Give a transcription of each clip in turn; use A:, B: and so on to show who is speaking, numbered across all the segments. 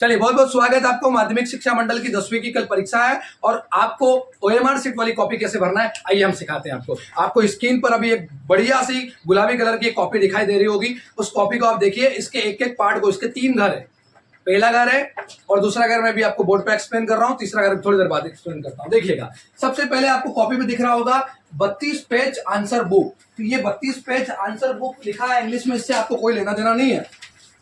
A: चलिए, बहुत बहुत स्वागत है आपको। माध्यमिक शिक्षा मंडल की 10वीं की कल परीक्षा है और आपको ओएमआर सीट वाली कॉपी कैसे भरना है आइए हम सिखाते हैं आपको। आपको स्क्रीन पर अभी एक बढ़िया सी गुलाबी कलर की एक कॉपी दिखाई दे रही होगी। उस कॉपी को आप देखिए, इसके एक एक पार्ट को, इसके 3 घर है। पहला घर है और दूसरा घर मैं भी आपको बोर्ड पे एक्सप्लेन कर रहा हूँ, तीसरा घर थोड़ी देर बाद एक्सप्लेन करता हूँ। देखिएगा, सबसे पहले आपको कॉपी में दिख रहा होगा 32 पेज आंसर बुक। तो ये 32 पेज आंसर बुक लिखा है इंग्लिश में, इससे आपको कोई लेना देना नहीं है।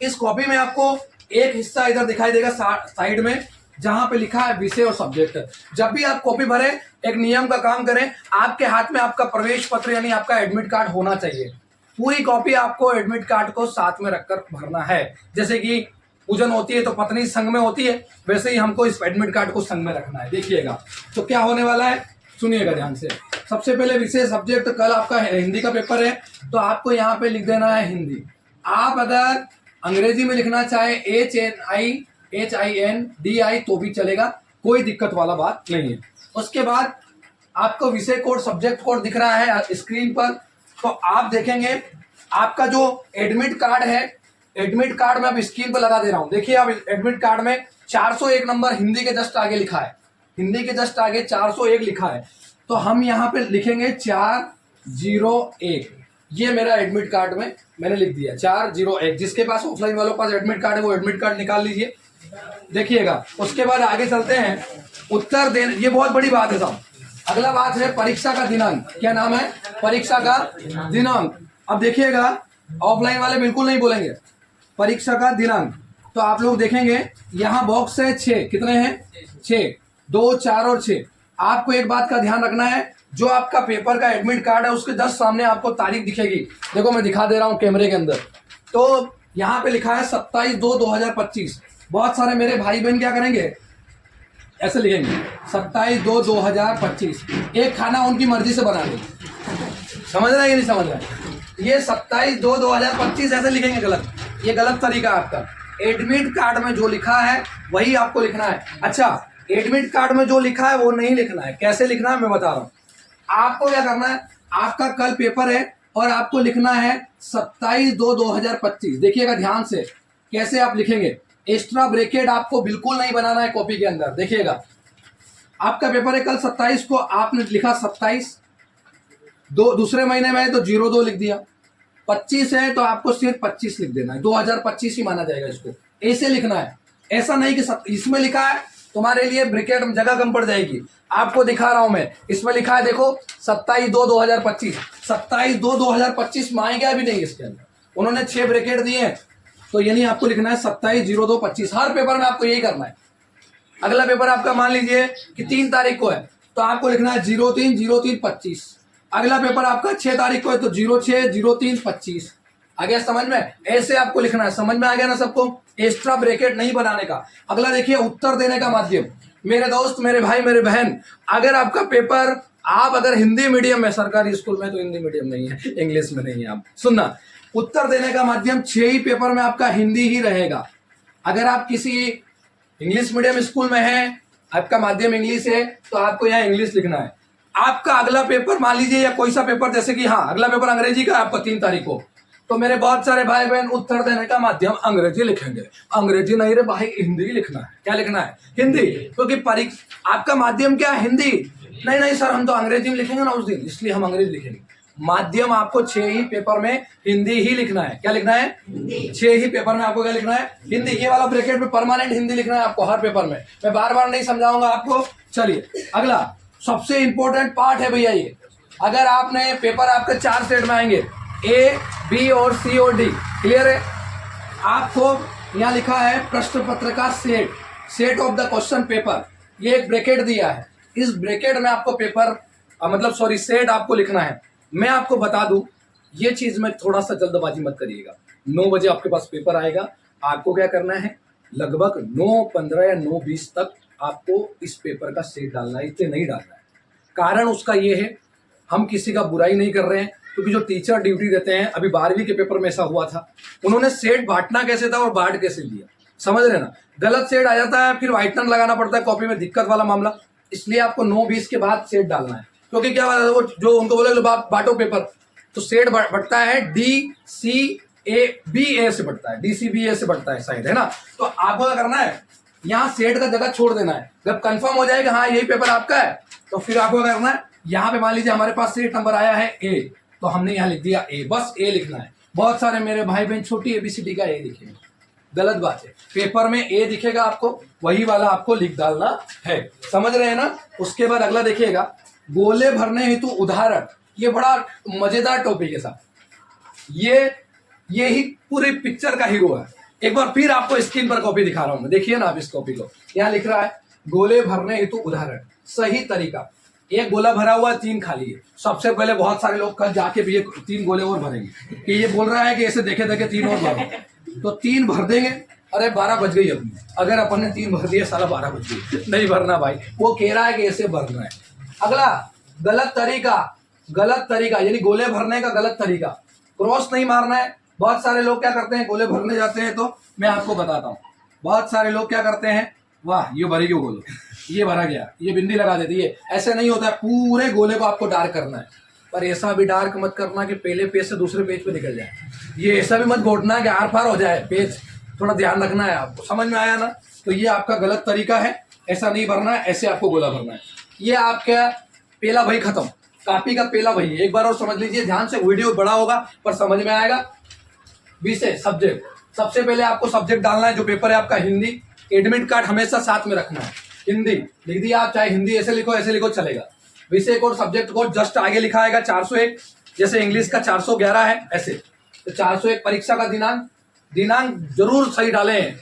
A: इस कॉपी में आपको एक हिस्सा इधर दिखाई देगा साइड में, जहां पे लिखा है विषय और सब्जेक्ट। जब भी आप कॉपी भरें, एक नियम का काम करें, आपके हाथ में आपका प्रवेश पत्र यानी आपका एडमिट कार्ड होना चाहिए। पूरी कॉपी आपको एडमिट कार्ड को साथ में रखकर भरना है। जैसे कि पूजन होती है तो पत्नी संग में होती है, वैसे ही हमको इस एडमिट कार्ड को संग में रखना है। देखिएगा तो क्या होने वाला है, सुनिएगा ध्यान से। सबसे पहले विषय सब्जेक्ट, कल आपका हिंदी का पेपर है तो आपको यहाँ पे लिख देना है हिंदी। आप अगर अंग्रेजी में लिखना चाहे HNIHINDI तो भी चलेगा, कोई दिक्कत वाला बात नहीं है। उसके बाद आपको विषय कोड सब्जेक्ट कोड दिख रहा है स्क्रीन पर, तो आप देखेंगे आपका जो एडमिट कार्ड है, एडमिट कार्ड में अब स्क्रीन पर लगा दे रहा हूं। देखिए, अब एडमिट कार्ड में 401 नंबर हिंदी के जस्ट आगे लिखा है, हिंदी के जस्ट आगे 401 लिखा है। तो हम यहाँ पे लिखेंगे 401। ये मेरा एडमिट कार्ड में मैंने लिख दिया 401। जिसके पास ऑफलाइन वालों के पास एडमिट कार्ड है वो एडमिट कार्ड निकाल लीजिए। देखिएगा, उसके बाद आगे चलते हैं। उत्तर देने, ये बहुत बड़ी बात है साहब। अगला बात है परीक्षा का दिनांक। क्या नाम है? परीक्षा का दिनांक। अब देखिएगा, ऑफलाइन वाले बिल्कुल नहीं बोलेंगे परीक्षा का दिनांक। तो आप लोग देखेंगे यहाँ बॉक्स है 6, कितने हैं? 6, 2, 4 और 6। आपको एक बात का ध्यान रखना है, जो आपका पेपर का एडमिट कार्ड है उसके जस्ट सामने आपको तारीख दिखेगी। देखो, मैं दिखा दे रहा हूँ कैमरे के अंदर। तो यहाँ पे लिखा है 27/2/2025। बहुत सारे मेरे भाई बहन क्या करेंगे, ऐसे लिखेंगे 27/2/2025। एक खाना उनकी मर्जी से बना देंगे। समझ रहे हैं कि नहीं समझ रहे हैं? ये 27/2/2025 ऐसे लिखेंगे, गलत। ये गलत तरीका है आपका। एडमिट कार्ड में जो लिखा है वही आपको लिखना है। अच्छा, एडमिट कार्ड में जो लिखा है वो नहीं लिखना है। कैसे लिखना है मैं बता रहा हूँ। आपको क्या करना है, आपका कल पेपर है और आपको लिखना है 27/2/2025। देखिएगा ध्यान से कैसे आप लिखेंगे। एक्स्ट्रा ब्रैकेट आपको बिल्कुल नहीं बनाना है कॉपी के अंदर। देखिएगा, आपका पेपर है कल 27 को, आपने लिखा 27, दूसरे महीने में है तो 02 लिख दिया। 25 है तो आपको सिर्फ 25 लिख देना है, 2025 ही माना जाएगा इसको। ऐसे लिखना है, ऐसा नहीं कि इसमें लिखा है तुम्हारे लिए ब्रैकेट में जगह कम पड़ जाएगी। आपको दिखा रहा हूं मैं, इसमें लिखा है देखो 27/2/2025। 27/2/2025 में आएगा भी नहीं इसके अंदर, उन्होंने 6 ब्रैकेट दिए हैं। तो यानी आपको लिखना है 27/02/25। हर पेपर में आपको यही करना है। अगला पेपर आपका मान लीजिए कि 3 तारीख को है तो आपको लिखना है 03/03/25। अगला पेपर आपका 6 तारीख को है तो 06/03/25। आ गया समझ में? ऐसे आपको लिखना है। समझ में आ गया ना सबको? एक्स्ट्रा ब्रैकेट नहीं बनाने का। अगला देखिए, उत्तर देने का माध्यम। मेरे दोस्त, मेरे भाई, मेरे बहन, अगर आपका पेपर, आप अगर हिंदी मीडियम में, सरकारी स्कूल में तो हिंदी मीडियम नहीं है, इंग्लिश में नहीं है, आप सुनना, उत्तर देने का माध्यम 6 ही पेपर में आपका हिंदी ही रहेगा। अगर आप किसी इंग्लिश मीडियम स्कूल में है, आपका माध्यम इंग्लिश है, तो आपको यहाँ इंग्लिश लिखना है। आपका अगला पेपर मान लीजिए, या कोई सा पेपर, जैसे कि हाँ अगला पेपर अंग्रेजी का है आपका 3 तारीख को, तो मेरे बहुत सारे भाई बहन उत्तर देने का माध्यम अंग्रेजी लिखेंगे। अंग्रेजी नहीं रे भाई, हिंदी लिखना है। क्या लिखना है? हिंदी। क्योंकि परीक्षा आपका माध्यम क्या है? हिंदी। नहीं सर, हम तो अंग्रेजी में लिखेंगे ना उस दिन, इसलिए हम अंग्रेजी लिखेंगे। माध्यम आपको 6 ही पेपर में हिंदी ही लिखना है। क्या लिखना है? 6 ही पेपर में आपको क्या लिखना है? हिंदी। ये वाला ब्रैकेट में परमानेंट हिंदी लिखना है आपको हर पेपर में। मैं बार बार नहीं समझाऊंगा आपको। चलिए, अगला सबसे इंपॉर्टेंट पार्ट है भैया ये। अगर आपने पेपर, आपके 4 सेट में आएंगे, A, B और C और D। क्लियर है? आपको यहाँ लिखा है प्रश्न पत्र का set of the question paper. ये एक ब्रैकेट दिया है, इस ब्रैकेट में आपको पेपर सेट आपको लिखना है। मैं आपको बता दूं, ये चीज में थोड़ा सा जल्दबाजी मत करिएगा। 9 बजे आपके पास पेपर आएगा, आपको क्या करना है, लगभग 9:15 या 9:20 तक आपको इस पेपर का सेट डालना है। इसलिए नहीं डालना है, कारण उसका ये है, हम किसी का बुराई नहीं कर रहे हैं, क्योंकि जो टीचर ड्यूटी देते हैं, अभी 12वीं के पेपर में ऐसा हुआ था, उन्होंने सेट बांटना कैसे था और बांट कैसे दिया, समझ रहे ना? गलत सेट आ जाता है, फिर व्हाइटनर लगाना पड़ता है कॉपी में, दिक्कत वाला मामला। इसलिए आपको 9:20 के बाद सेट डालना है। क्योंकि क्या वो जो उनको बोले बांटो पेपर, तो सेट बढ़ता है D, C ए बी ए से बढ़ता है, DC बी ए से बढ़ता है शायद, है ना। तो आपको क्या करना है, यहाँ सेट का जगह छोड़ देना है। जब कंफर्म हो जाएगा हाँ यही पेपर आपका है, तो फिर आपको क्या करना है, यहाँ पे मान लीजिए हमारे पास सीट नंबर आया है ए, तो हमने यहाँ लिख दिया ए, बस ए लिखना है। बहुत सारे मेरे भाई बहन छोटी ABCD का ए लिखेंगे, गलत बात है। पेपर में ए दिखेगा आपको, वही वाला आपको लिख डालना है, समझ रहे हैं ना। उसके बाद अगला देखिएगा, गोले भरने हेतु उदाहरण। ये बड़ा मजेदार टॉपिक है साहब, ये ही पूरी पिक्चर का हीरो है। एक बार फिर आपको स्क्रीन पर कॉपी दिखा रहा हूं मैं, देखिए ना आप इस कॉपी को। यहाँ लिख रहा है गोले भरने हेतु उदाहरण, सही तरीका। एक गोला भरा हुआ है, 3 खाली है। सबसे पहले बहुत सारे लोग कल जाके भी ये 3 गोले और भरेंगे, कि ये बोल रहा है कि ऐसे देखे देखे 3 और भरो, तो 3 भर देंगे। अरे 12 बज गई अपनी, अगर अपन ने 3 भर दिए साला 12 बज गई, नहीं भरना भाई। वो कह रहा है कि ऐसे भरना है। अगला गलत तरीका यानी गोले भरने का गलत तरीका, क्रॉस नहीं मारना है। बहुत सारे लोग क्या करते हैं, गोले भरने जाते हैं, तो मैं आपको बताता हूँ, बहुत सारे लोग क्या करते हैं, वाह ये भरी क्यों गोले, ये भरा गया, ये बिंदी लगा देती है। ऐसे नहीं होता है, पूरे गोले को आपको डार्क करना है। पर ऐसा भी डार्क मत करना कि पहले पेज से दूसरे पेज पे निकल जाए। ये ऐसा भी मत घोटना है कि आर पार हो जाए पेज, थोड़ा ध्यान रखना है आपको, समझ में आया ना। तो ये आपका गलत तरीका है, ऐसा नहीं भरना है, ऐसे आपको गोला भरना है। ये आपका पहला भाई खत्म, कॉपी का पहला भाई। एक बार और समझ लीजिए ध्यान से, वीडियो बड़ा होगा पर समझ में आएगा। विषय सब्जेक्ट, सबसे पहले आपको सब्जेक्ट डालना है, जो पेपर है आपका हिंदी। एडमिट कार्ड हमेशा साथ में रखना है, हिंदी लिख दिया आप, चाहे हिंदी ऐसे लिखो चलेगा। विषय कोड सब्जेक्ट कोड जस्ट आगे लिखा आएगा 401, जैसे इंग्लिश का 411 है ऐसे। तो 401 परीक्षा का दिनांक जरूर सही डालें,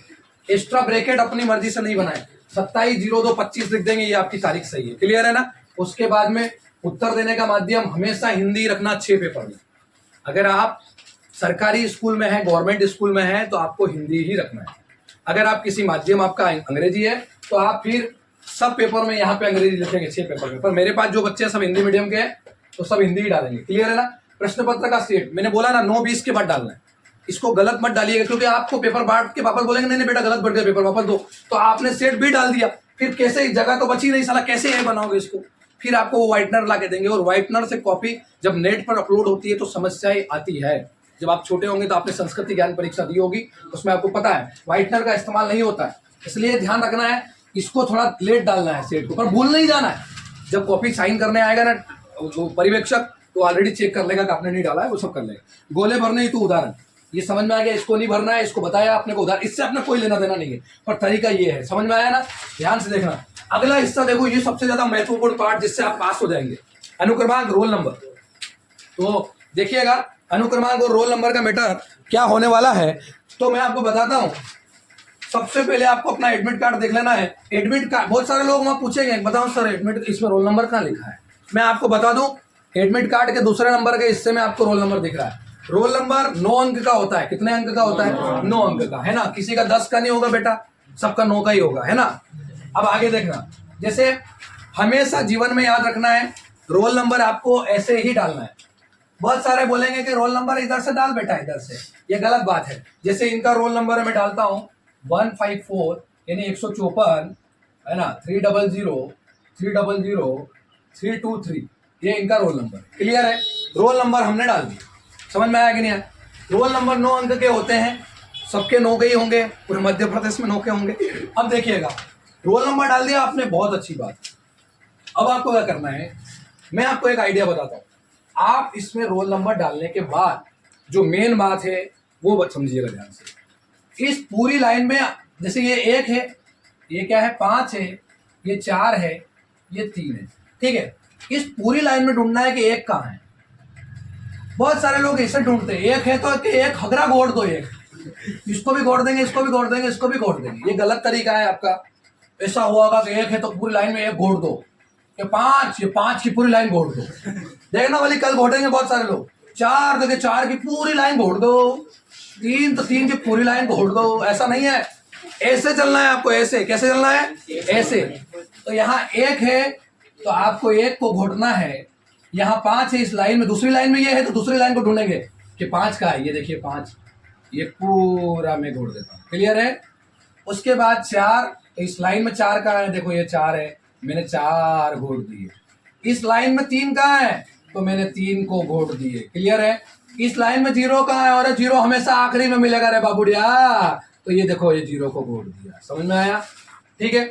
A: एक्स्ट्रा ब्रैकेट अपनी मर्जी से नहीं बनाए। 27/02/25 लिख देंगे, ये आपकी तारीख सही है, क्लियर है ना। उसके बाद में उत्तर देने का माध्यम हमेशा हिंदी रखना 6 पेपर में। अगर आप सरकारी स्कूल में है, गवर्नमेंट स्कूल में है, तो आपको हिंदी ही रखना है। अगर आप किसी माध्यम आपका अंग्रेजी है, तो आप फिर सब पेपर में यहाँ पे अंग्रेजी लिखेंगे 6 पेपर में। पर मेरे पास जो बच्चे सब हिंदी मीडियम के हैं, तो सब हिंदी ही डालेंगे, क्लियर है ना। प्रश्न पत्र का सेट मैंने बोला ना 9-20 के बाद डालना है, इसको गलत मत डालिएगा, क्योंकि आपको पेपर बांट के वापस बोलेंगे नहीं बेटा गलत बढ़ गया पेपर, वापस दो। तो आपने सेट भी डाल दिया, फिर कैसे, जगह तो बची नहीं, साला कैसे ये बनाओगे इसको। फिर आपको वो व्हाइटनर ला के देंगे, और व्हाइटनर से कॉपी जब नेट पर अपलोड होती है तो समस्याएं आती है। जब आप छोटे होंगे तो आपने संस्कृति ज्ञान परीक्षा दी होगी, उसमें आपको पता है व्हाइटनर का इस्तेमाल नहीं होता है, इसलिए ध्यान रखना है। इसको थोड़ा लेट डालना है सेट को, पर भूल नहीं जाना है। जब कॉपी साइन करने आएगा ना वो पर्यवेक्षक, तो ऑलरेडी चेक कर लेगा कि आपने नहीं डाला है, वो सब कर लेगा। गोले भरने हेतु उदाहरण, ये समझ में आ गया, इसको नहीं भरना है, इसको बताया आपने को उदाहरण, इससे आपने कोई लेना देना नहीं है, पर तरीका ये है, समझ में आया ना। ध्यान से देखना। अगला हिस्सा देखो, ये सबसे ज्यादा महत्वपूर्ण पार्ट, जिससे आप पास हो जाएंगे, अनुक्रमांक रोल नंबर। तो देखिएगा अनुक्रमांक और रोल नंबर का मैटर क्या होने वाला है, तो मैं आपको बताता हूं। सबसे पहले आपको अपना एडमिट कार्ड देख लेना है। एडमिट कार्ड, बहुत सारे लोग वहां पूछेंगे, बताओ सर एडमिट इसमें रोल नंबर कहाँ लिखा है। मैं आपको बता दूं, एडमिट कार्ड के दूसरे नंबर के हिस्से में आपको रोल नंबर दिख रहा है। रोल नंबर 9 अंक का होता है। कितने अंक का होता है? 9 अंक का, है ना। किसी का 10 का नहीं होगा बेटा, सबका 9 का ही होगा, है ना। अब आगे देखना, जैसे हमेशा जीवन में याद रखना है, रोल नंबर आपको ऐसे ही डालना है। बहुत सारे बोलेंगे कि रोल नंबर इधर से डाल बेटा, इधर से, ये गलत बात है। जैसे इनका रोल नंबर मैं डालता हूं 154 यानी 154, है ना, 300 323, ये इनका रोल नंबर, क्लियर है। रोल नंबर हमने डाल दिया, समझ में आया कि नहीं आया। रोल नंबर 9 अंक के होते हैं, सबके 9 के ही होंगे, पूरे मध्य प्रदेश में 9 के होंगे। अब देखिएगा, रोल नंबर डाल दिया आपने, बहुत अच्छी बात। अब आपको क्या करना है, मैं आपको एक आइडिया बताता हूँ। आप इसमें रोल नंबर डालने के बाद जो मेन बात है वो समझिएगा ध्यान से। इस पूरी लाइन में, जैसे ये 1 है, ये क्या है 5 है, ये 4 है, ये 3 है, ठीक है। इस पूरी लाइन में ढूंढना है कि 1 कहाँ है। बहुत सारे लोग ऐसे ढूंढते हैं, 1 है तो 1 हगरा गोड़ दो, 1 इसको भी गोड़ देंगे, इसको भी गोड़ देंगे, इसको भी गोड़ देंगे। ये गलत तरीका है आपका। ऐसा हुआ कि 1 है तो पूरी लाइन में 1 गोड़ दो, ये 5 की पूरी लाइन घोड़ दो। देखना वाली कल घोटेंगे बहुत सारे लोग। 4 देखे 4 की पूरी लाइन घोड़ दो, 3 तो 3 की पूरी लाइन घोड़ दो। ऐसा नहीं है, ऐसे चलना है आपको। ऐसे कैसे चलना है? ऐसे। तो यहाँ 1 है तो आपको 1 को घोटना है। यहाँ 5 है इस लाइन में, दूसरी लाइन में ये है तो दूसरी लाइन को ढूंढेंगे कि 5 का है। ये देखिए 5, ये पूरा मैं घोड़ देता हूँ, क्लियर है। उसके बाद 4, तो इस लाइन में 4 का है, देखो ये 4 है, मैंने 4 घोड़ दिए। इस लाइन में 3 कहाँ है, तो मैंने 3 को घोड़ दिए, क्लियर है। इस लाइन में जीरो कहाँ है, और जीरो हमेशा आखिरी में मिलेगा रे बाबूडिया। तो ये देखो, ये जीरो को घोट दिया, समझ में आया? ठीक है।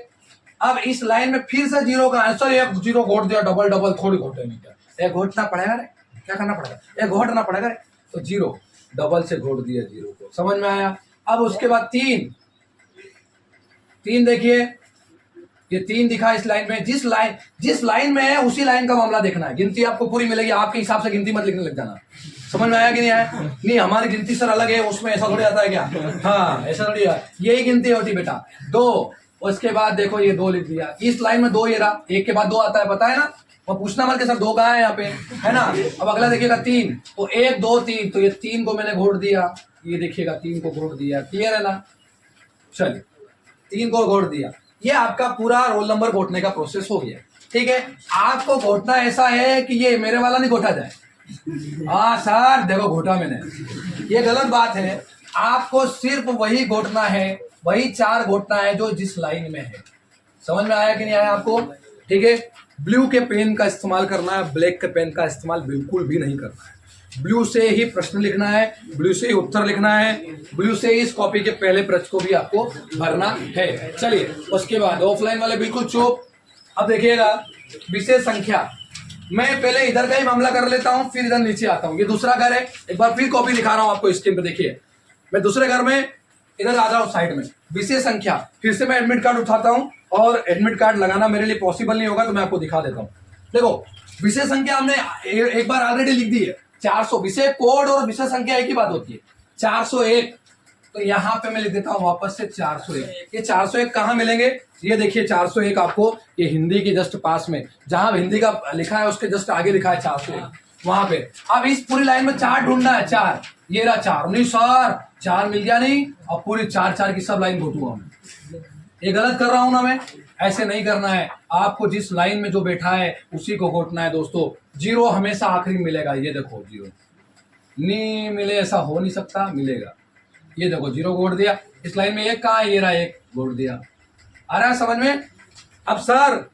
A: अब इस लाइन में फिर से जीरो का आंसर, एक जीरो घोट दिया, डबल डबल थोड़ी घोटे नहीं क्या, एक घोटना पड़ेगा रे, क्या करना पड़ेगा, एक घोटना पड़ेगा रे। तो जीरो डबल से घोट दिया जीरो को, समझ में आया? अब उसके बाद तीन देखिए, ये तीन दिखा इस लाइन में, जिस लाइन में है उसी लाइन का मामला देखना है। गिनती आपको पूरी मिलेगी, आपके हिसाब से गिनती मत लिखने लग जाना। समझ में आया कि नहीं आया? नहीं, हमारी गिनती सर अलग है, उसमें ऐसा थोड़ी आता है क्या? हाँ, ऐसा थोड़ी है, यही गिनती होती बेटा। दो, उसके बाद देखो ये दो लिख दिया, इस लाइन में दो, ये रहा, एक के बाद दो आता है, पता है ना? वो पूछना मत कि सर दो कहाँ है यहाँ पे, है ना? अब अगला देखिएगा तीन, तो एक दो तीन, तो ये तीन को मैंने घोट दिया, ये देखिएगा तीन को घोट दिया, क्लियर है ना? चलिए, तीन को घोट दिया, ये आपका पूरा रोल नंबर घोटने का प्रोसेस हो गया। ठीक है, आपको घोटना ऐसा है कि ये मेरे वाला नहीं घोटा जाए। हाँ सर देखो घोटा मैंने, ये गलत बात है। आपको सिर्फ वही घोटना है, वही चार घोटना है जो जिस लाइन में है। समझ में आया कि नहीं आया आपको? ठीक है, ब्लू के पेन का इस्तेमाल करना है, ब्लैक के पेन का इस्तेमाल बिल्कुल भी नहीं करना है। ब्लू से ही प्रश्न लिखना है, ब्लू से ही उत्तर लिखना है, ब्लू से ही इस कॉपी के पहले पृष्ठ को भी आपको भरना है। चलिए, उसके बाद ऑफलाइन वाले बिल्कुल चुप। अब देखिएगा, विशेष संख्या, मैं पहले इधर का ही मामला कर लेता हूं, फिर इधर नीचे आता हूं। ये दूसरा घर है, एक बार फिर कॉपी दिखा रहा हूं आपको स्क्रीन पे, देखिए मैं दूसरे घर में इधर आ रहा हूं साइड में, विशेष संख्या, फिर से मैं एडमिट कार्ड उठाता हूं, और एडमिट कार्ड लगाना मेरे लिए पॉसिबल नहीं होगा, तो मैं आपको दिखा देता हूं। देखो, विशेष संख्या हमने एक बार ऑलरेडी लिख दी है, 400। विषय कोड और विषय संख्या एक ही बात होती है, 401। तो यहाँ पे मैं लिख देता हूँ वापस से 401। ये 401 कहाँ मिलेंगे? ये देखिए 401 आपको ये हिंदी के जस्ट पास में, जहां हिंदी का लिखा है उसके जस्ट आगे लिखा है 401, वहां पे। अब इस पूरी लाइन में चार ढूंढना है, चार, ये रहा चार। नहीं सर, चार मिल गया नहीं, अब पूरी चार चार की सब लाइन घोटूंगा मैं। ये गलत कर रहा हूं ना मैं? ऐसे नहीं करना है, आपको जिस लाइन में जो बैठा है उसी को घोटना है दोस्तों। जीरो हमेशा आखिरी में मिलेगा, ये देखो जीरो नहीं मिले ऐसा हो नहीं सकता, मिलेगा। ये देखो जीरो घोट दिया, इस लाइन में एक कहाँ है, ये रहा एक, घोट दिया। आ रहा है समझ में? अब सर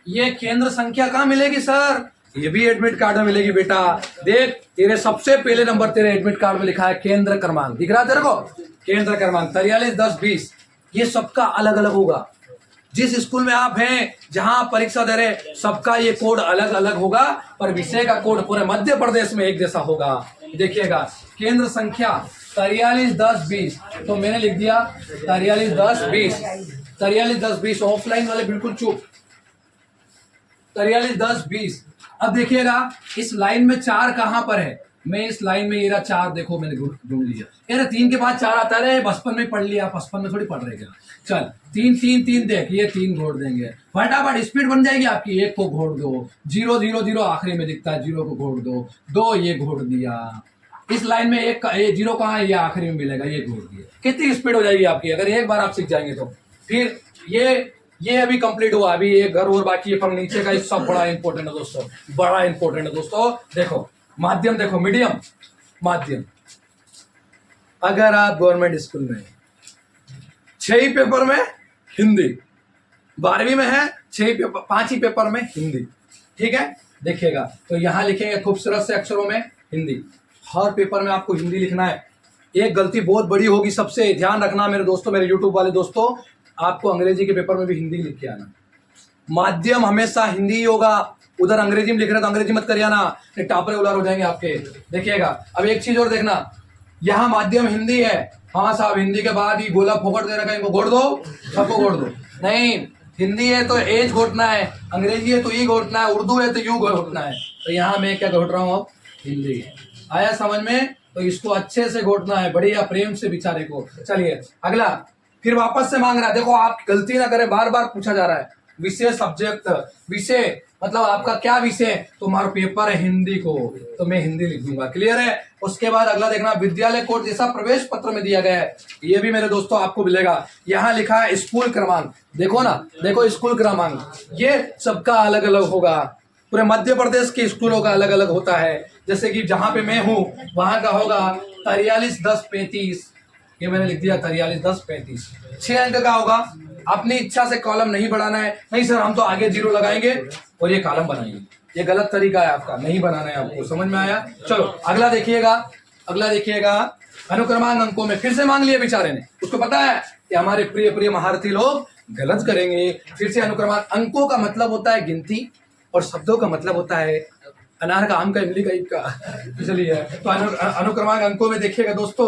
A: ये केंद्र संख्या कहाँ मिलेगी सर? ये भी एडमिट कार्ड में मिलेगी बेटा। देख, तेरे सबसे पहले नंबर तेरे एडमिट कार्ड में लिखा है केंद्र क्रमांक, दिख रहा है तेरे को? केंद्र क्रमांक 43 10 20, ये सबका अलग अलग होगा। जिस स्कूल में आप हैं, जहां परीक्षा दे रहे, सबका ये कोड अलग अलग होगा, पर विषय का कोड पूरे मध्य प्रदेश में एक जैसा होगा। देखिएगा, केंद्र संख्या 43 10 20, तो मैंने लिख दिया 43 10 20, 43 10 20। ऑफलाइन वाले बिल्कुल चुप, 43 10 20। अब देखिएगा, इस लाइन में चार कहां पर है? मैं इस लाइन में, ये रहा चार, देखो मैंने ढूंढ लिया। यार तीन के बाद चार आता है, बचपन में पढ़ लिया, बचपन में थोड़ी पढ़ रहे क्या? चल, तीन तीन तीन, देख ये तीन घोड़ देंगे, फटाफट स्पीड बन जाएगी आपकी। एक को घोड़ दो, 0 0 0 आखिरी में दिखता है, 0 को घोड़ दो, 2 ये घोड़ दिया। इस लाइन में एक ये 0 कहाँ है? ये आखिरी में मिलेगा, ये घोड़ दिया। कितनी स्पीड हो जाएगी आपकी अगर एक बार आप सीख जाएंगे तो। फिर ये अभी कंप्लीट हुआ, अभी एक घर और बाकी है, पर नीचे का सब बड़ा इंपॉर्टेंट है दोस्तों, बड़ा इंपॉर्टेंट है दोस्तों। देखो माध्यम, देखो मीडियम, माध्यम। अगर आप गवर्नमेंट स्कूल में 6 ही पेपर में हिंदी, 12वीं में है 5 ही पेपर में हिंदी, ठीक है? देखिएगा, तो यहां लिखेंगे खूबसूरत से अक्षरों में हिंदी। हर पेपर में आपको हिंदी लिखना है। एक गलती बहुत बड़ी होगी, सबसे ध्यान रखना मेरे दोस्तों, मेरे यूट्यूब वाले दोस्तों, आपको अंग्रेजी के पेपर में भी हिंदी लिख के आना। माध्यम हमेशा हिंदी ही होगा। उधर अंग्रेजी में लिख रहे तो अंग्रेजी मत करिए ना, टापरे उलार हो जाएंगे आपके। देखिएगा, अब एक चीज और देखना, यहाँ माध्यम हिंदी है, हाँ साहब हिंदी के बाद ही गोला फोकट दे रखा है, इनको घोट दो, सबको घोट दो। नहीं, हिंदी है तो एज घोटना है, अंग्रेजी है तो ई घोटना है, उर्दू है तो यू घोटना है। तो यहाँ मैं क्या घोट रहा हूँ अब? हिंदी। आया समझ में? तो इसको अच्छे से घोटना है, बढ़िया प्रेम से बेचारे को। चलिए अगला, फिर वापस से मांग रहा है। देखो आप गलती ना करें, बार बार पूछा जा रहा है। विषय सब्जेक्ट, विषय मतलब आपका क्या विषय? तुम्हारा पेपर है हिंदी को, तो मैं हिंदी लिख दूंगा, क्लियर है? उसके बाद अगला देखना, विद्यालय कोड जैसा प्रवेश पत्र में दिया गया है, ये भी मेरे दोस्तों आपको मिलेगा। यहाँ लिखा है स्कूल क्रमांक, देखो ना, देखो स्कूल क्रमांक, ये सबका अलग अलग होगा। पूरे मध्य प्रदेश के स्कूलों का अलग अलग होता है। जैसे कि जहां पे मैं हूँ वहां का होगा 43 10 35, ये मैंने लिख दिया 43 10 35। 6 अंक का होगा। अपनी इच्छा से कॉलम नहीं बढ़ाना है, नहीं सर हम तो आगे 0 लगाएंगे और ये कॉलम बनाएंगे, ये गलत तरीका है आपका, नहीं बनाना है आपको। समझ में आया? चलो अगला देखिएगा, अगला देखिएगा, अनुक्रमांक अंकों में फिर से मांग लिया बेचारे ने, उसको पता है कि हमारे प्रिय प्रिय महारथी लोग गलत करेंगे। फिर से अनुक्रमांक अंकों का मतलब होता है गिनती और शब्दों का मतलब होता है अनार का, आम का, इमली का, ईद का। चलिए, तो अनुक्रमांक अंकों में देखिएगा दोस्तों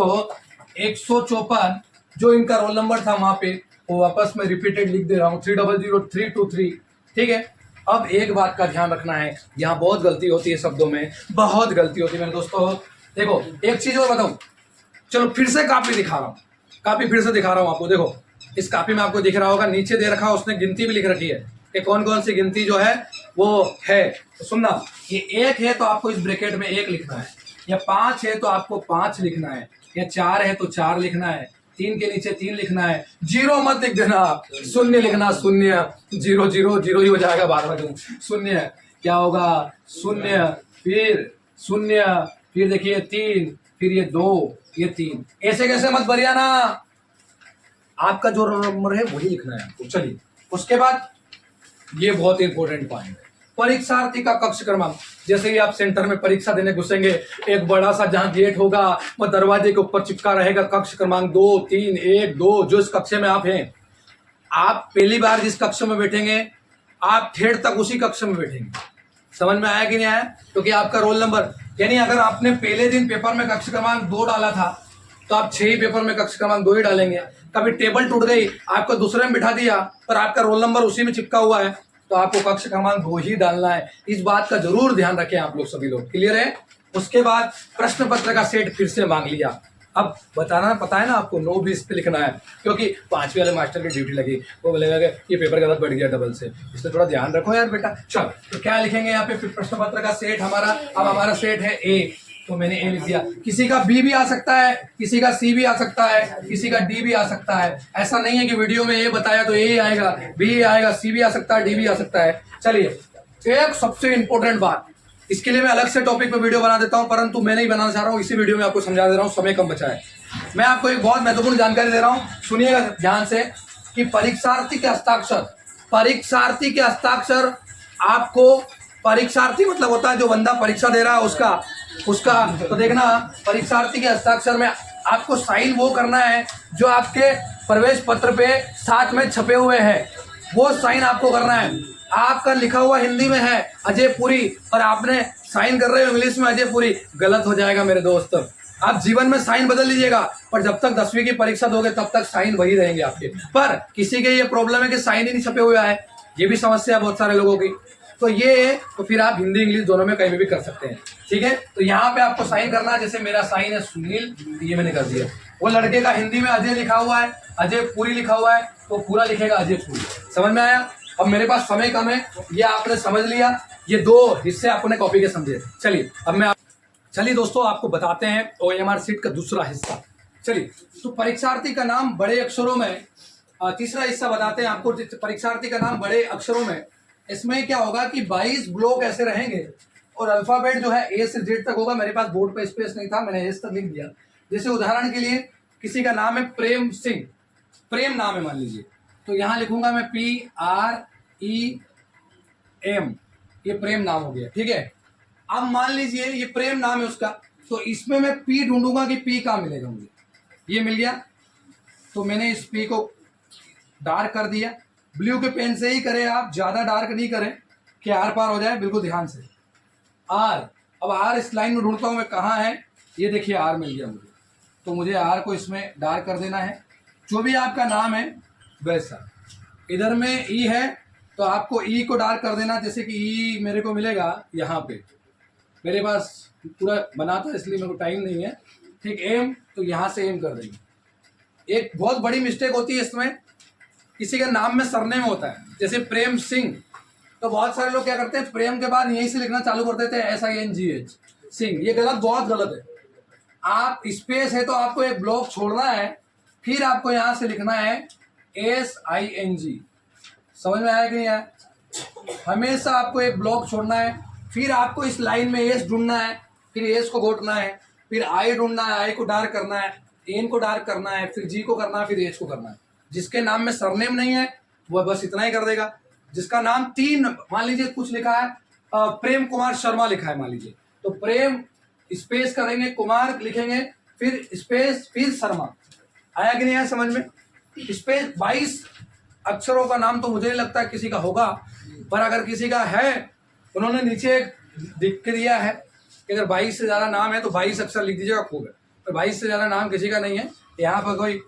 A: 154 जो इनका रोल नंबर था वहां पे, वो वापस में रिपीटेड लिख दे रहा हूँ 300323। ठीक है, अब एक बात का ध्यान रखना है, यहाँ बहुत गलती होती है शब्दों में, बहुत गलती होती है मेरे दोस्तों। देखो एक चीज और बताऊं, चलो फिर से कापी दिखा रहा हूँ, कापी फिर से दिखा रहा हूँ आपको। देखो इस कापी में आपको दिख रहा होगा, नीचे दे रखा है, उसने गिनती भी लिख रखी है कि कौन कौन सी गिनती जो है वो है। तो सुनना, ये 1 है तो आपको इस ब्रैकेट में 1 लिखना है, या 5 है तो आपको 5 लिखना है, या 4 है तो 4 लिखना है, 3 के नीचे 3 लिखना है, 0 मत लिख देना, शून्य लिखना, शून्य, 0 0 0 ही हो जाएगा बार बार, शून्य क्या होगा, शून्य, फिर शून्य, फिर देखिए 3, फिर ये 2, ये 3, ऐसे कैसे मत भरिया ना, आपका जो रोल नंबर है वही लिखना है आपको। चलिए उसके बाद ये बहुत इंपॉर्टेंट पॉइंट है, परीक्षार्थी का कक्ष क्रमांक। जैसे ही आप सेंटर में परीक्षा देने घुसेंगे, एक बड़ा सा जहां गेट होगा वो दरवाजे के ऊपर चिपका रहेगा कक्ष क्रमांक 2 3 1 2। जो इस कक्ष में आप हैं, आप पहली बार जिस कक्ष में बैठेंगे आप ठेठ तक उसी कक्ष में बैठेंगे। समझ में आया कि नहीं आया? क्योंकि आपका रोल नंबर, यानी अगर आपने पहले दिन पेपर में कक्ष क्रमांक 2 डाला था तो आप 6 ही पेपर में कक्ष क्रमांक 2 ही डालेंगे। कभी टेबल टूट गई, आपको दूसरे में बिठा दिया पर आपका रोल नंबर उसी में चिपका हुआ है, तो आपको कक्ष क्रमांक 2 ही डालना है। इस बात का जरूर ध्यान रखें आप लोग सभी लोग, क्लियर है? उसके बाद प्रश्न पत्र का सेट फिर से मांग लिया। अब बताना पता है ना आपको, 9-20 पे लिखना है, क्योंकि 5वीं वाले मास्टर की ड्यूटी लगी, वो बोलेगा कि ये पेपर गलत बढ़ गया डबल से, इसलिए थोड़ा ध्यान रखो यार बेटा। चल तो क्या लिखेंगे यहाँ पे, प्रश्न पत्र का सेट हमारा, अब हमारा सेट है ए, तो मैंने ए लिख दिया। किसी का बी भी आ सकता है, किसी का सी भी आ सकता है, किसी का डी भी आ सकता है। ऐसा नहीं है कि वीडियो में ए बताया तो ए आएगा, बी आएगा, सी भी आ सकता है, डी भी आ सकता है। चलिए एक सबसे इंपॉर्टेंट बात, इसके लिए मैं अलग से टॉपिक पे वीडियो बना देता हूं, परंतु मैं नहीं बनाना चाह रहा हूं, इसी वीडियो में आपको समझा दे रहा हूं, समय कम बचा है। मैं आपको एक बहुत महत्वपूर्ण जानकारी दे रहा हूं, सुनिएगा ध्यान से, कि परीक्षार्थी के हस्ताक्षर, परीक्षार्थी के हस्ताक्षर आपको, परीक्षार्थी मतलब होता है जो बंदा परीक्षा दे रहा है उसका तो देखना, परीक्षार्थी के हस्ताक्षर में आपको साइन वो करना है जो आपके प्रवेश पत्र पे साथ में छपे हुए हैं, वो साइन आपको करना है। आपका लिखा हुआ हिंदी में है अजय पुरी और आपने साइन कर रहे हो इंग्लिश में अजय पुरी, गलत हो जाएगा मेरे दोस्त। आप जीवन में साइन बदल लीजिएगा, पर जब तक 10वीं की परीक्षा दोगे तब तक साइन वही रहेंगे आपके। पर किसी के ये प्रॉब्लम है कि साइन ही नहीं छपे हुए है, ये भी समस्या है बहुत सारे लोगों की, तो ये तो फिर आप हिंदी इंग्लिश दोनों में कहीं भी कर सकते हैं। ठीक है, तो यहाँ पे आपको साइन करना है, जैसे मेरा साइन है सुनील, ये मैंने कर दिया। वो लड़के का हिंदी में अजय लिखा हुआ है, अजय पुरी लिखा हुआ है, तो पूरा लिखेगा अजय पुरी। समझ में आया? अब मेरे पास समय कम है, ये आपने समझ लिया, ये 2 हिस्से आपने कॉपी के समझे। चलिए अब मैं चलिए दोस्तों आपको बताते हैं OMR सीट का दूसरा हिस्सा। चलिए, तो परीक्षार्थी का नाम बड़े अक्षरों में, तीसरा हिस्सा बताते हैं आपको, परीक्षार्थी का नाम बड़े अक्षरों में। इसमें क्या होगा कि 22 ब्लॉक ऐसे रहेंगे और अल्फाबेट जो है A से Z तक होगा। मेरे पास बोर्ड पे स्पेस नहीं था, मैंने एस तक लिख दिया। जैसे उदाहरण के लिए किसी का नाम है प्रेम सिंह, प्रेम नाम है मान लीजिए, तो यहां लिखूंगा मैं PREM, ये प्रेम नाम हो गया। ठीक है, अब मान लीजिए ये प्रेम नाम है उसका, तो इसमें मैं P ढूंढूंगा कि P कहां मिलेगा मुझे, ये मिल गया, तो मैंने इस P को डार्क कर दिया। ब्लू के पेन से ही करें आप, ज्यादा डार्क नहीं करें कि आर पार हो जाए, बिल्कुल ध्यान से। आर, अब आर इस लाइन में ढूंढता हूं मैं, कहाँ है, ये देखिए आर मिल गया मुझे, तो मुझे आर को इसमें डार्क कर देना है। जो भी आपका नाम है वैसा, इधर में ई है तो आपको ई को डार्क कर देना, जैसे कि ई मेरे को मिलेगा यहाँ पे, मेरे पास पूरा बना था इसलिए मेरे को टाइम नहीं है। ठीक, एम, तो यहाँ से एम कर देंगे। एक बहुत बड़ी मिस्टेक होती है इसमें, किसी के नाम में सरनेम होता है, जैसे प्रेम सिंह, तो बहुत सारे लोग क्या करते हैं प्रेम के बाद यहीं से लिखना चालू कर देते हैं SINGH सिंह, ये गलत, बहुत गलत है। आप स्पेस है तो आपको एक ब्लॉक छोड़ना है, फिर आपको यहां से लिखना है SING। समझ में आया कि नहीं आया? हमेशा आपको एक ब्लॉक छोड़ना है, फिर आपको इस लाइन में एस ढूंढना है, फिर एस को घोटना है, फिर आई ढूंढना है, आई को डार्क करना है, एन को डार्क करना है, फिर जी को करना है, फिर एच को करना है। जिसके नाम में सरनेम नहीं है वह बस इतना ही कर देगा। जिसका नाम 3, मान लीजिए कुछ लिखा है प्रेम कुमार शर्मा लिखा है मान लीजिए, तो प्रेम स्पेस करेंगे, कुमार लिखेंगे, फिर स्पेस, फिर शर्मा। आया कि नहीं आया समझ में? स्पेस 22 अक्षरों का नाम तो मुझे नहीं लगता किसी का होगा, पर अगर किसी का है, उन्होंने नीचे लिख के दिया है कि अगर 22 से ज़्यादा नाम है तो 22 अक्षर लिख दीजिएगा, खूब है। पर 22 से ज़्यादा नाम किसी का नहीं है। यहाँ पर कोई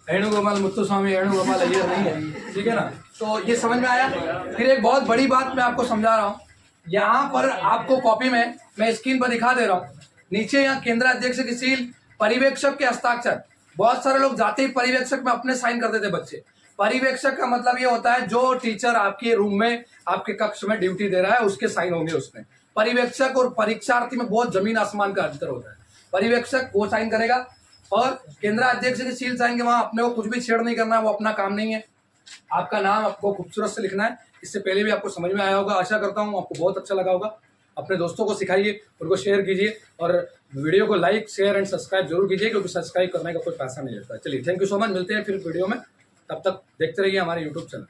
A: वेणुगोपाल मुत्तुस्वामी, वेणुगोपाल अय्यर नहीं है, ठीक है ना? तो ये समझ में आया। फिर एक बहुत बड़ी बात मैं आपको समझा रहा हूँ, यहाँ पर आपको कॉपी में मैं स्क्रीन पर दिखा दे रहा हूँ, नीचे यहाँ केंद्राध्यक्ष की सील, पर्यवेक्षक के हस्ताक्षर। बहुत सारे लोग जाते ही पर्यवेक्षक में अपने साइन कर देते बच्चे। पर्यवेक्षक का मतलब ये होता है जो टीचर आपके रूम में, आपके कक्ष में ड्यूटी दे रहा है, उसके साइन होंगे उसमें। पर्यवेक्षक और परीक्षार्थी में बहुत जमीन आसमान का अंतर होता है। पर्यवेक्षक वो साइन करेगा और केंद्राध्यक्ष की सील साइन के वहां अपने को कुछ भी छेड़ नहीं करना है, वो अपना काम नहीं है। आपका नाम आपको खूबसूरत से लिखना है। इससे पहले भी आपको समझ में आया होगा, आशा करता हूँ आपको बहुत अच्छा लगा होगा। अपने दोस्तों को सिखाइए, उनको शेयर कीजिए और वीडियो को लाइक, शेयर एंड सब्सक्राइब जरूर कीजिए, क्योंकि सब्सक्राइब करने का कोई पैसा नहीं लगता है। चलिए, थैंक यू सो मच, मिलते हैं फिर वीडियो में। तब तक देखते रहिए हमारे यूट्यूब चैनल।